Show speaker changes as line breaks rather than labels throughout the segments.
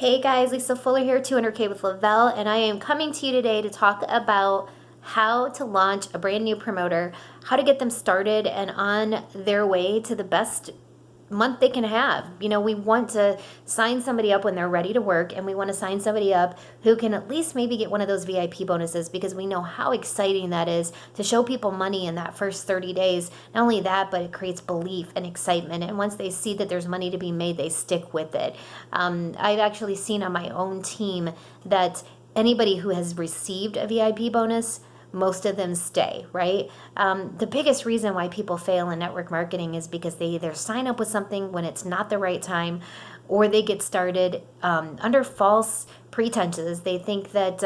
Hey guys, Lisa Fuller here, 200K with Lavelle, and I am coming to you today to talk about how to launch a brand new promoter, how to get them started and on their way to the best month they can have. You know, we want to sign somebody up when they're ready to work, and we want to sign somebody up who can at least maybe get one of those VIP bonuses, because we know how exciting that is to show people money in that first 30 days. Not only that, but it creates belief and excitement. And once they see that there's money to be made, they stick with it. I've actually seen on my own team that anybody who has received a VIP bonus, most of them stay, right? The biggest reason why people fail in network marketing is because they either sign up with something when it's not the right time, or they get started under false pretenses. They think that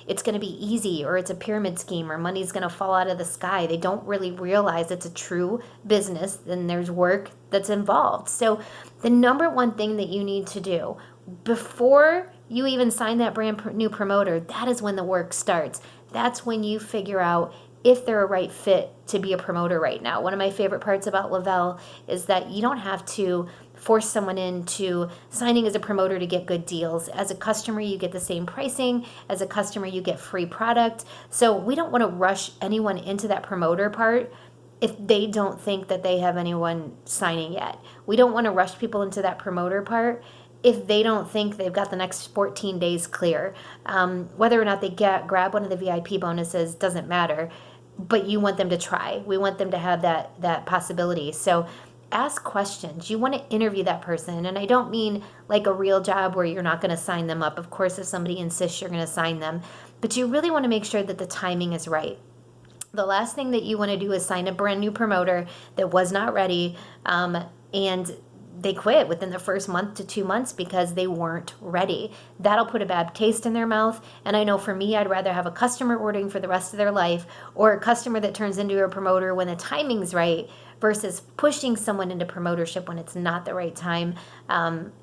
it's going to be easy, or it's a pyramid scheme, or money's going to fall out of the sky. They don't really realize it's a true business and there's work that's involved. So the number one thing that you need to do before you even sign that brand new promoter, that is when the work starts. That's when you figure out if they're a right fit to be a promoter right now. One of my favorite parts about Lavelle is that you don't have to force someone into signing as a promoter to get good deals. As a customer, you get the same pricing. As a customer, you get free product. So we don't want to rush anyone into that promoter part if they don't think that they have anyone signing yet. We don't want to rush people into that promoter part if they don't think they've got the next 14 days clear. Whether or not they grab one of the VIP bonuses doesn't matter, but you want them to try. We want them to have that possibility. So ask questions. You want to interview that person. And I don't mean like a real job where you're not going to sign them up. Of course, if somebody insists, you're going to sign them. But you really want to make sure that the timing is right. The last thing that you want to do is sign a brand new promoter that was not ready, and they quit within the first month to 2 months because they weren't ready. That'll put a bad taste in their mouth. And I know for me, I'd rather have a customer ordering for the rest of their life, or a customer that turns into a promoter when the timing's right, versus pushing someone into promotership when it's not the right time.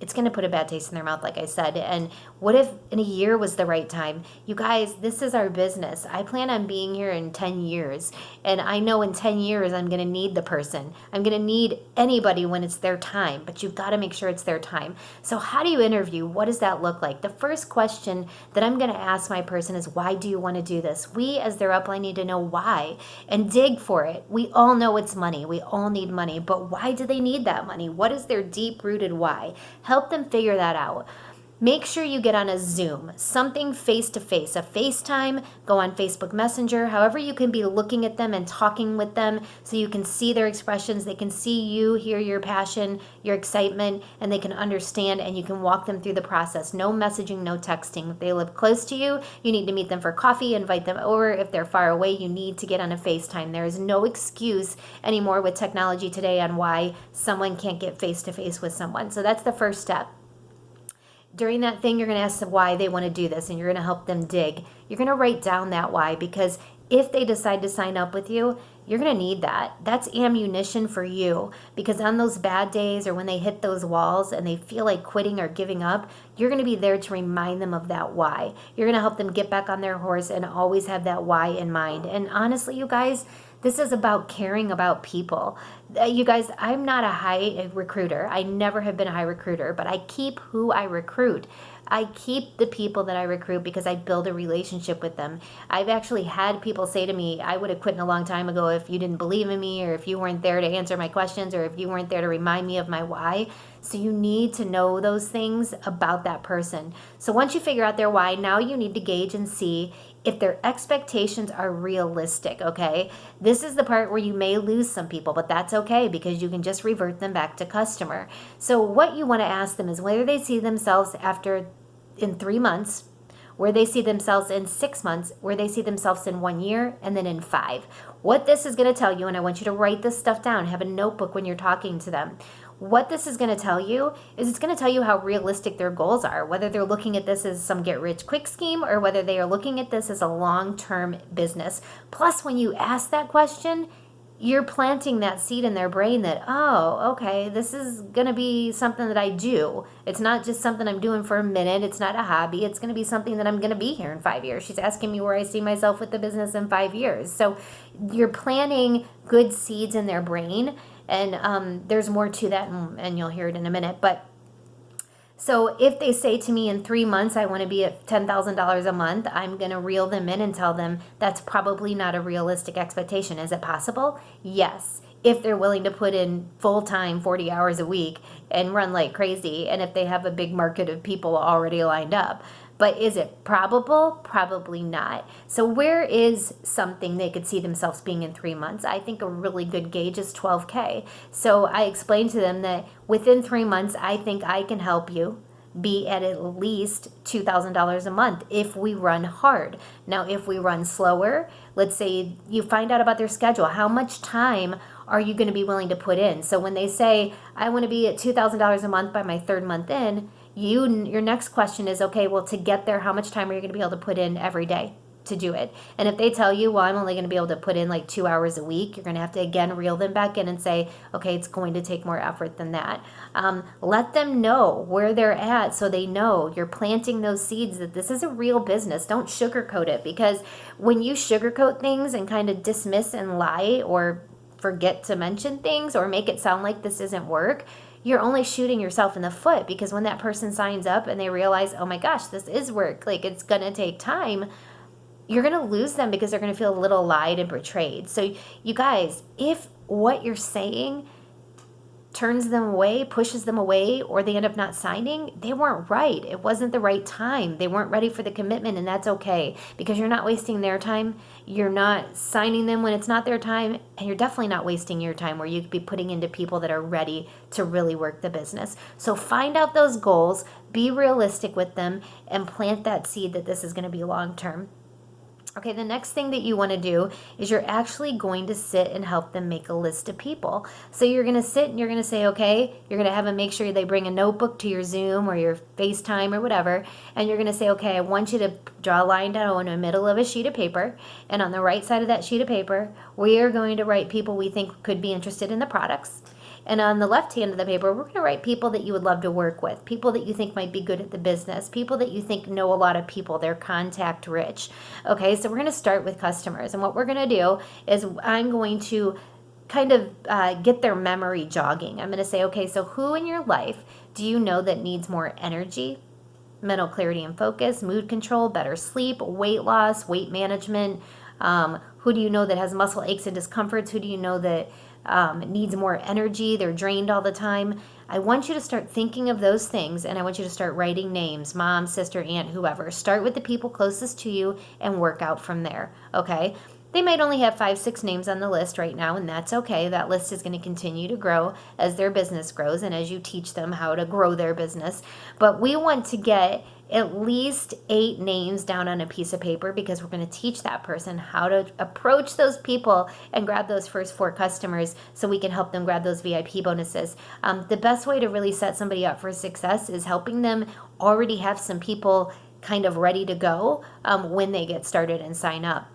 It's going to put a bad taste in their mouth, like I said. And what if in a year was the right time? You guys, this is our business. I plan on being here in 10 years. And I know in 10 years, I'm going to need the person. I'm going to need anybody when it's their time, but you've got to make sure it's their time. So how do you interview? What does that look like? The first question that I'm going to ask my person is, why do you want to do this? We, as their upline, need to know why and dig for it. We all know it's money. We all need money, but why do they need that money? What is their deep-rooted why? Help them figure that out. Make sure you get on a Zoom, something face-to-face, a FaceTime, go on Facebook Messenger, however you can be looking at them and talking with them so you can see their expressions, they can see you, hear your passion, your excitement, and they can understand, and you can walk them through the process. No messaging, no texting. If they live close to you, you need to meet them for coffee, invite them over. If they're far away, you need to get on a FaceTime. There is no excuse anymore with technology today on why someone can't get face-to-face with someone. So that's the first step. During that thing, you're going to ask them why they want to do this, and you're going to help them dig. You're going to write down that why, because if they decide to sign up with you, you're going to need that. That's ammunition for you, because on those bad days, or when they hit those walls and they feel like quitting or giving up, you're going to be there to remind them of that why. You're going to help them get back on their horse and always have that why in mind. And honestly, you guys, this is about caring about people. You guys, I'm not a high recruiter. I never have been a high recruiter, but I keep who I recruit. I keep the people that I recruit because I build a relationship with them. I've actually had people say to me, I would have quit a long time ago if you didn't believe in me, or if you weren't there to answer my questions, or if you weren't there to remind me of my why. So you need to know those things about that person. So once you figure out their why, now you need to gauge and see if their expectations are realistic, okay? This is the part where you may lose some people, but that's okay, because you can just revert them back to customer. So what you want to ask them is whether they see themselves in 3 months, where they see themselves in 6 months, where they see themselves in 1 year, and then in 5. What this is going to tell you, and I want you to write this stuff down, have a notebook when you're talking to them. What this is going to tell you is it's going to tell you how realistic their goals are, whether they're looking at this as some get-rich-quick scheme, or whether they are looking at this as a long-term business. Plus, when you ask that question, you're planting that seed in their brain that, oh, okay, this is going to be something that I do. It's not just something I'm doing for a minute. It's not a hobby. It's going to be something that I'm going to be here in 5 years. She's asking me where I see myself with the business in 5 years. So you're planting good seeds in their brain, and there's more to that, and you'll hear it in a minute. But So if they say to me in 3 months, I want to be at $10,000 a month, I'm going to reel them in and tell them that's probably not a realistic expectation. Is it possible? Yes. If they're willing to put in full time, 40 hours a week and run like crazy, and if they have a big market of people already lined up. But is it probable? Probably not. So where is something they could see themselves being in 3 months? I think a really good gauge is 12K. So I explained to them that within 3 months, I think I can help you be at least $2,000 a month if we run hard. Now, if we run slower, let's say you find out about their schedule. How much time are you going to be willing to put in? So when they say, I want to be at $2,000 a month by my 3rd month in, your next question is, okay, well, to get there, how much time are you going to be able to put in every day to do it? And if they tell you, well, I'm only going to be able to put in like 2 hours a week, you're going to have to again reel them back in and say, okay, it's going to take more effort than that. Let them know where they're at so they know you're planting those seeds that this is a real business. Don't sugarcoat it, because when you sugarcoat things and kind of dismiss and lie or forget to mention things or make it sound like this isn't work, you're only shooting yourself in the foot, because when that person signs up and they realize, oh my gosh, this is work, like it's going to take time, you're going to lose them because they're going to feel a little lied and betrayed. So you guys, if what you're saying turns them away, pushes them away, or they end up not signing, they weren't right. It wasn't the right time. They weren't ready for the commitment, and that's okay, because you're not wasting their time. You're not signing them when it's not their time, and you're definitely not wasting your time where you could be putting into people that are ready to really work the business. So find out those goals, be realistic with them, and plant that seed that this is going to be long term. Okay, the next thing that you want to do is you're actually going to sit and help them make a list of people. So you're going to sit and you're going to say, okay, you're going to have them make sure they bring a notebook to your Zoom or your FaceTime or whatever, and you're going to say, okay, I want you to draw a line down in the middle of a sheet of paper, and on the right side of that sheet of paper, we are going to write people we think could be interested in the products. And on the left hand of the paper, we're going to write people that you would love to work with, people that you think might be good at the business, people that you think know a lot of people, they're contact rich. Okay, so we're going to start with customers. And what we're going to do is I'm going to kind of get their memory jogging. I'm going to say, okay, so who in your life do you know that needs more energy, mental clarity and focus, mood control, better sleep, weight loss, weight management? Who do you know that has muscle aches and discomforts? Who do you know that needs more energy, they're drained all the time? I want you to start thinking of those things, and I want you to start writing names, mom, sister, aunt, whoever. Start with the people closest to you and work out from there, okay? They might only have 5, 6 names on the list right now, and that's okay. That list is going to continue to grow as their business grows and as you teach them how to grow their business. But we want to get at least 8 names down on a piece of paper, because we're going to teach that person how to approach those people and grab those first 4 customers so we can help them grab those VIP bonuses. The best way to really set somebody up for success is helping them already have some people kind of ready to go when they get started and sign up.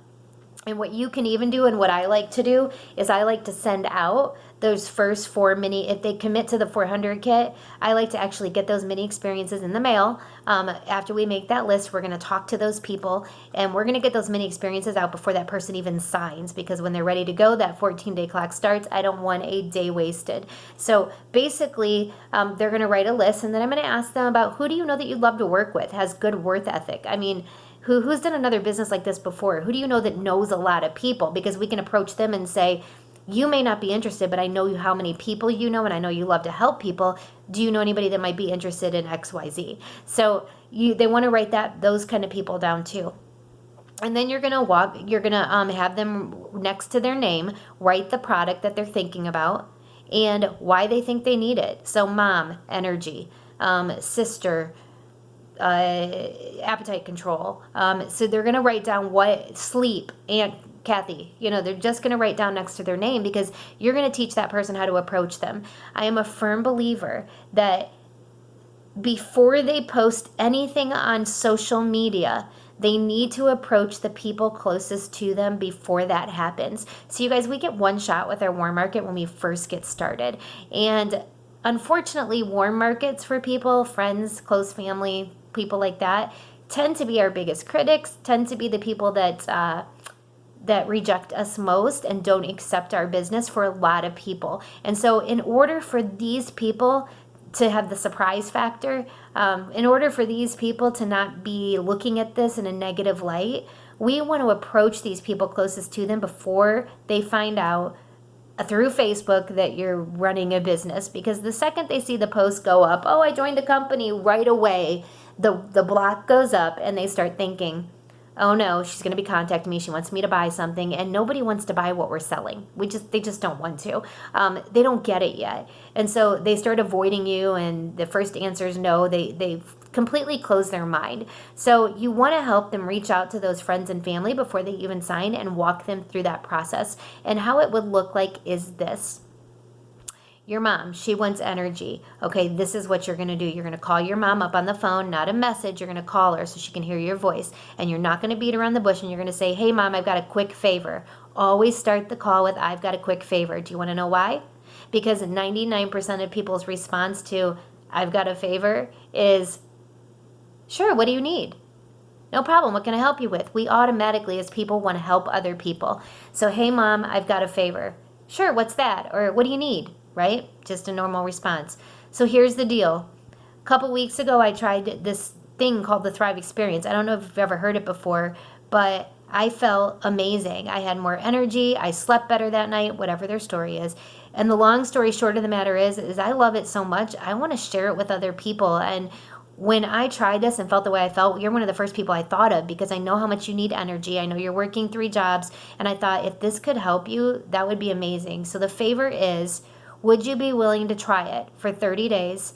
And what you can even do, and what I like to do, is I like to send out those first 4 mini, if they commit to the 400 kit, I like to actually get those mini experiences in the mail. After we make that list, we're going to talk to those people, and we're going to get those mini experiences out before that person even signs, because when they're ready to go, that 14-day clock starts. I don't want a day wasted. So basically, they're going to write a list, and then I'm going to ask them about, who do you know that you'd love to work with, has good work ethic? I mean, who's done another business like this before? Who do you know that knows a lot of people? Because we can approach them and say, you may not be interested, but I know how many people you know, and I know you love to help people. Do you know anybody that might be interested in XYZ? So they want to write those kind of people down too. And then you're going to have them next to their name, write the product that they're thinking about and why they think they need it. So mom, energy, sister, appetite control. So they're going to write down what sleep, Aunt Kathy, they're just going to write down next to their name, because you're going to teach that person how to approach them. I am a firm believer that before they post anything on social media, they need to approach the people closest to them before that happens. So you guys, we get one shot with our warm market when we first get started. And unfortunately, warm markets for people, friends, close family, people like that, tend to be our biggest critics, tend to be the people that reject us most and don't accept our business for a lot of people. And so in order for these people to have the surprise factor. In order for these people to not be looking at this in a negative light, we want to approach these people closest to them before they find out through Facebook that you're running a business. Because the second they see the post go up, oh, I joined a company, right away, the block goes up and they start thinking, oh no, she's going to be contacting me. She wants me to buy something, and nobody wants to buy what we're selling. They just don't want to. They don't get it yet. And so they start avoiding you, and the first answer is no. They completely close their mind. So you want to help them reach out to those friends and family before they even sign and walk them through that process. And how it would look like is this. Your mom, she wants energy. Okay, this is what you're going to do. You're going to call your mom up on the phone, not a message. You're going to call her so she can hear your voice. And you're not going to beat around the bush, and you're going to say, hey, Mom, I've got a quick favor. Always start the call with, I've got a quick favor. Do you want to know why? Because 99% of people's response to, I've got a favor is, sure, what do you need? No problem. What can I help you with? We automatically, as people, want to help other people. So, hey, Mom, I've got a favor. Sure, what's that? Or what do you need? Right? Just a normal response. So here's the deal. A couple weeks ago, I tried this thing called the Thrive Experience. I don't know if you've ever heard it before, but I felt amazing. I had more energy. I slept better that night, whatever their story is. And the long story short of the matter is I love it so much. I want to share it with other people. And when I tried this and felt the way I felt, you're one of the first people I thought of, because I know how much you need energy. I know you're working 3 jobs. And I thought, if this could help you, that would be amazing. So the favor is, would you be willing to try it for 30 days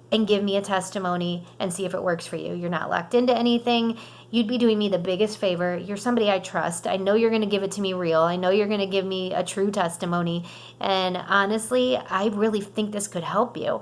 and give me a testimony and see if it works for you? You're not locked into anything. You'd be doing me the biggest favor. You're somebody I trust. I know you're going to give it to me real. I know you're going to give me a true testimony. And honestly, I really think this could help you.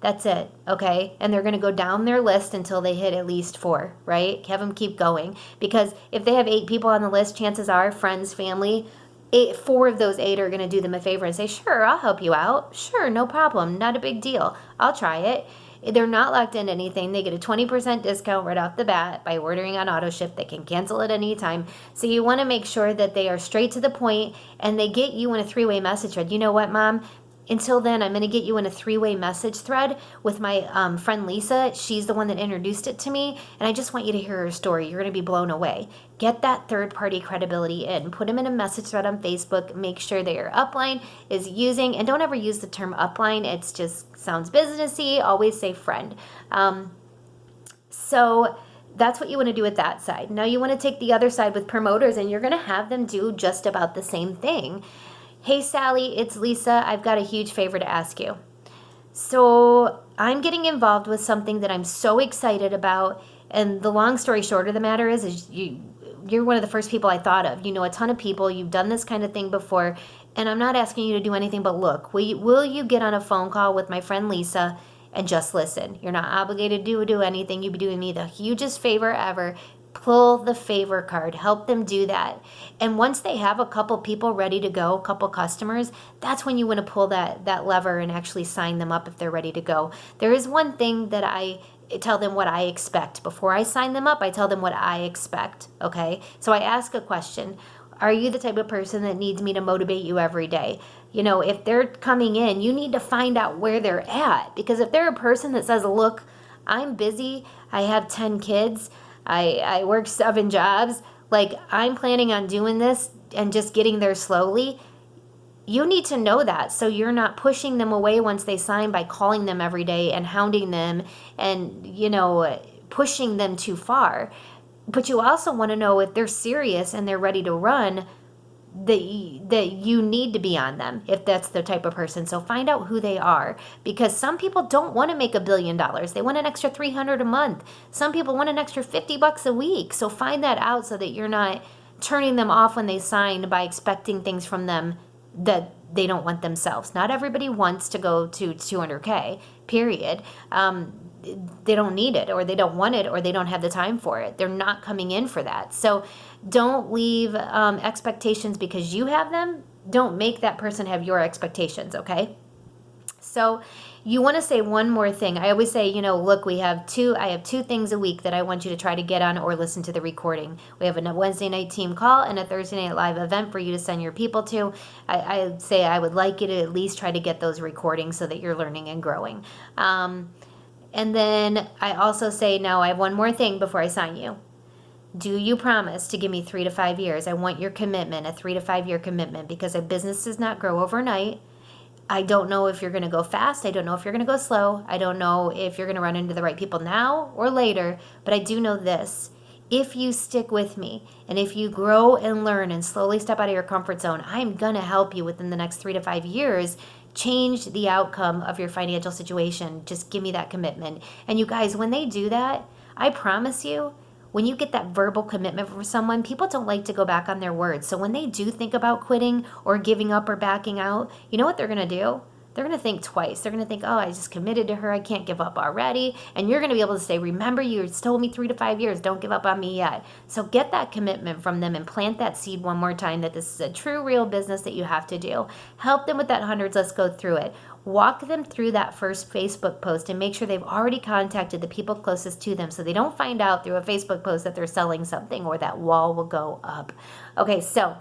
That's it, okay? And they're going to go down their list until they hit at least 4, right? Have them keep going. Because if they have 8 people on the list, chances are, friends, family, 4 of those 8 are going to do them a favor and say, sure, I'll help you out. Sure, no problem. Not a big deal. I'll try it. They're not locked into anything. They get a 20% discount right off the bat by ordering on AutoShip. They can cancel at any time. So you want to make sure that they are straight to the point and they get you in a 3-way message thread. You know what, Mom? Until then, I'm going to get you in a 3-way message thread with my friend Lisa. She's the one that introduced it to me, and I just want you to hear her story. You're going to be blown away. Get that third-party credibility in. Put them in a message thread on Facebook. Make sure that your upline is using, and don't ever use the term upline. It just sounds businessy. Always say friend. So that's what you want to do with that side. Now you want to take the other side with promoters, and you're going to have them do just about the same thing. Hey, Sally, it's Lisa. I've got a huge favor to ask you. So I'm getting involved with something that I'm so excited about. And the long story short of the matter is you're one of the first people I thought of. You know a ton of people. You've done this kind of thing before. And I'm not asking you to do anything but look. Will you get on a phone call with my friend Lisa and just listen? You're not obligated to do anything. You'd be doing me the hugest favor ever. Pull the favor card. Help them do that. And once they have a couple people ready to go, a couple customers, that's when you want to pull that lever and actually sign them up if they're ready to go. There is one thing that I tell them what I expect. Before I sign them up, I tell them what I expect, okay? So I ask a question. Are you the type of person that needs me to motivate you every day? You know, if they're coming in, you need to find out where they're at. Because if they're a person that says, look, I'm busy, I have 10 kids, I work 7 jobs, like I'm planning on doing this and just getting there slowly, you need to know that so you're not pushing them away once they sign by calling them every day and hounding them and, you know, pushing them too far. But you also want to know if they're serious and they're ready to run, that you need to be on them if that's the type of person. So find out who they are, because some people don't want to make $1 billion. They want an extra $300 a month. Some people want an extra $50 a week. So find that out so that you're not turning them off when they sign by expecting things from them that they don't want themselves. Not everybody wants to go to 200K, period. They don't need it, or they don't want it, or they don't have the time for it. They're not coming in for that. So don't leave expectations because you have them. Don't make that person have your expectations, okay? So You want to say one more thing. I always say, look, I have two things a week that I want you to try to get on or listen to the recording. We have a Wednesday night team call and a Thursday night live event for you to send your people to. I say I would like you to at least try to get those recordings so that you're learning and growing. And then I also say, now I have one more thing before I sign you. Do you promise to give me 3 to 5 years? I want your commitment, a 3 to 5 year commitment, because a business does not grow overnight. I don't know if you're going to go fast. I don't know if you're going to go slow. I don't know if you're going to run into the right people now or later, but I do know this. If you stick with me and if you grow and learn and slowly step out of your comfort zone, I'm going to help you within the next 3 to 5 years change the outcome of your financial situation. Just give me that commitment. And you guys, when they do that, I promise you, when you get that verbal commitment from someone, people don't like to go back on their words. So when they do think about quitting or giving up or backing out, you know what they're going to do? They're going to think twice. They're going to think, oh, I just committed to her. I can't give up already. And you're going to be able to say, remember, you told me 3 to 5 years. Don't give up on me yet. So get that commitment from them and plant that seed one more time that this is a true, real business that you have to do. Help them with that hundreds. Let's go through it. Walk them through that first Facebook post and make sure they've already contacted the people closest to them so they don't find out through a Facebook post that they're selling something or that wall will go up. Okay, so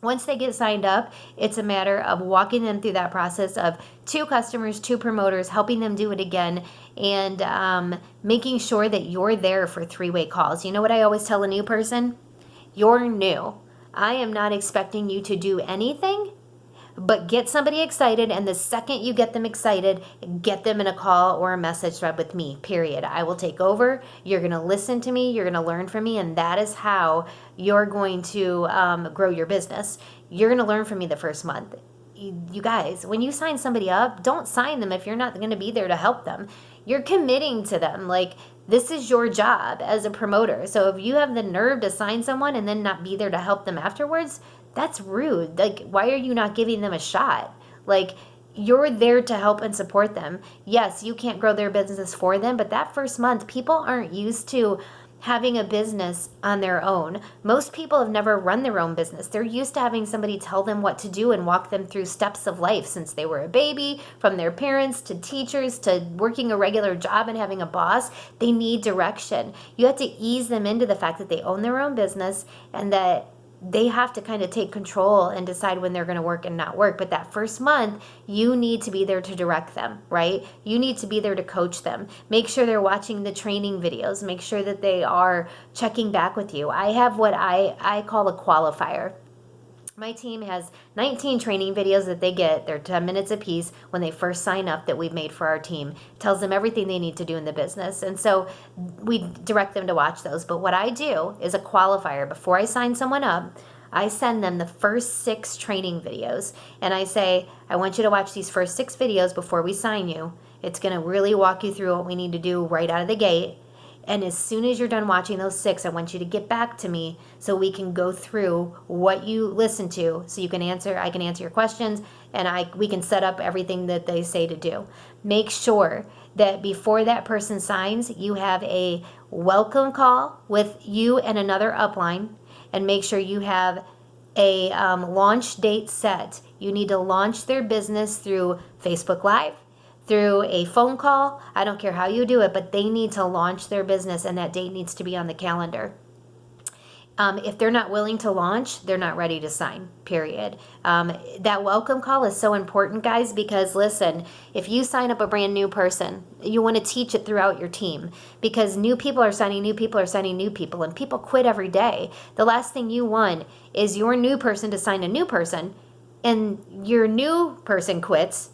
once they get signed up, it's a matter of walking them through that process of 2 customers, 2 promoters, helping them do it again, and making sure that you're there for 3-way calls. You know what I always tell a new person? You're new. I am not expecting you to do anything but get somebody excited, and the second you get them excited, get them in a call or a message thread with me, period. I will take over. You're going to listen to me. You're going to learn from me, and that is how you're going to grow your business. You're going to learn from me the first month. You guys, when you sign somebody up, don't sign them if you're not going to be there to help them. You're committing to them. Like, this is your job as a promoter. So if you have the nerve to sign someone and then not be there to help them afterwards, that's rude. Like, why are you not giving them a shot? Like, you're there to help and support them. Yes, you can't grow their business for them, but that first month, people aren't used to having a business on their own. Most people have never run their own business. They're used to having somebody tell them what to do and walk them through steps of life since they were a baby, from their parents to teachers to working a regular job and having a boss. They need direction. You have to ease them into the fact that they own their own business and that they have to kind of take control and decide when they're going to work and not work. But that first month, you need to be there to direct them, right? You need to be there to coach them. Make sure they're watching the training videos. Make sure that they are checking back with you. I have what I call a qualifier. My team has 19 training videos that they get. They're 10 minutes a piece when they first sign up that we've made for our team. It tells them everything they need to do in the business. And so we direct them to watch those. But what I do is a qualifier. Before I sign someone up, I send them the first 6 training videos. And I say, I want you to watch these first 6 videos before we sign you. It's going to really walk you through what we need to do right out of the gate. And as soon as you're done watching those 6, I want you to get back to me so we can go through what you listened to so you can answer, I can answer your questions, and we can set up everything that they say to do. Make sure that before that person signs, you have a welcome call with you and another upline, and make sure you have a launch date set. You need to launch their business through Facebook Live, through a phone call. I don't care how you do it, but they need to launch their business, and that date needs to be on the calendar. If they're not willing to launch, they're not ready to sign, period. That welcome call is so important, guys, because listen, if you sign up a brand new person, you want to teach it throughout your team, because new people are signing new people are signing new people, and people quit every day. The last thing you want is your new person to sign a new person, and your new person quits,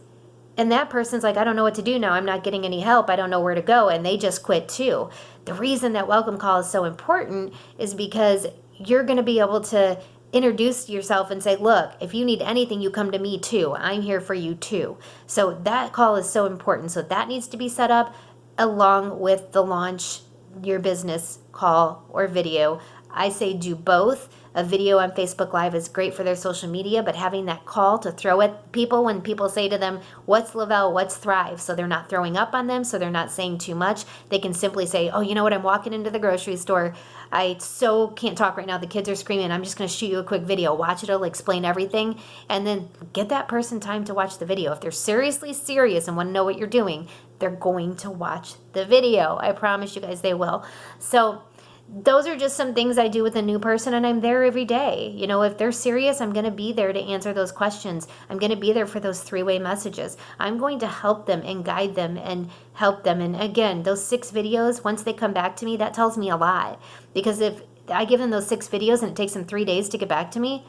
and that person's like, I don't know what to do now. I'm not getting any help. I don't know where to go. And they just quit too. The reason that welcome call is so important is because you're going to be able to introduce yourself and say, look, if you need anything, you come to me too. I'm here for you too. So that call is so important. So that needs to be set up along with the launch your business call or video. I say do both. A video on Facebook Live is great for their social media, but having that call to throw at people when people say to them, what's Lavelle, what's Thrive? So they're not throwing up on them, so they're not saying too much. They can simply say, oh, you know what, I'm walking into the grocery store. I so can't talk right now. The kids are screaming. I'm just going to shoot you a quick video. Watch it. It'll explain everything. And then get that person time to watch the video. If they're seriously serious and want to know what you're doing, they're going to watch the video. I promise you guys they will. So those are just some things I do with a new person, and I'm there every day. You know, if they're serious, I'm going to be there to answer those questions. I'm going to be there for those three-way messages. I'm going to help them and guide them and help them. And again, those 6 videos, once they come back to me, that tells me a lot. Because if I give them those 6 videos and it takes them 3 days to get back to me,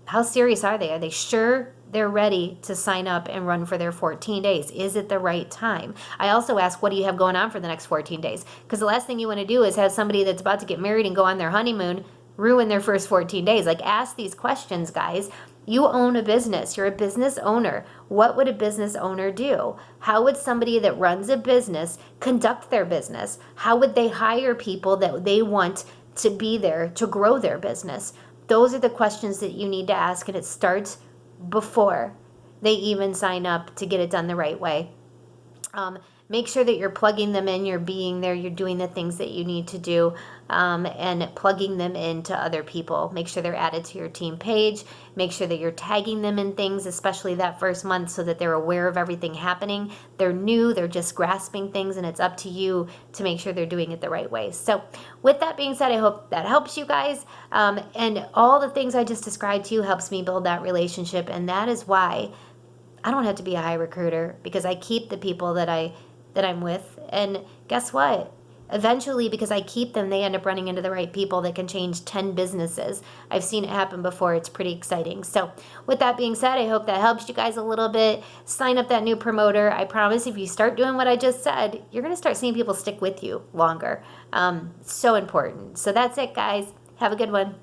how serious are they? Are they sure they're ready to sign up and run for their 14 days? Is it the right time? I also ask, what do you have going on for the next 14 days? Because the last thing you want to do is have somebody that's about to get married and go on their honeymoon ruin their first 14 days. Like, ask these questions, guys. You own a business. You're a business owner. What would a business owner do? How would somebody that runs a business conduct their business? How would they hire people that they want to be there to grow their business? Those are the questions that you need to ask, and it starts before they even sign up to get it done the right way. Make sure that you're plugging them in, you're being there, you're doing the things that you need to do, and plugging them into other people. Make sure they're added to your team page. Make sure that you're tagging them in things, especially that first month, so that they're aware of everything happening. They're new, they're just grasping things, and it's up to you to make sure they're doing it the right way. So with that being said, I hope that helps you guys. And all the things I just described to you helps me build that relationship, and that is why I don't have to be a high recruiter, because I keep the people that I'm with. And guess what? Eventually, because I keep them, they end up running into the right people that can change 10 businesses. I've seen it happen before. It's pretty exciting. So with that being said, I hope that helps you guys a little bit. Sign up that new promoter. I promise if you start doing what I just said, you're going to start seeing people stick with you longer. So important. So that's it, guys. Have a good one.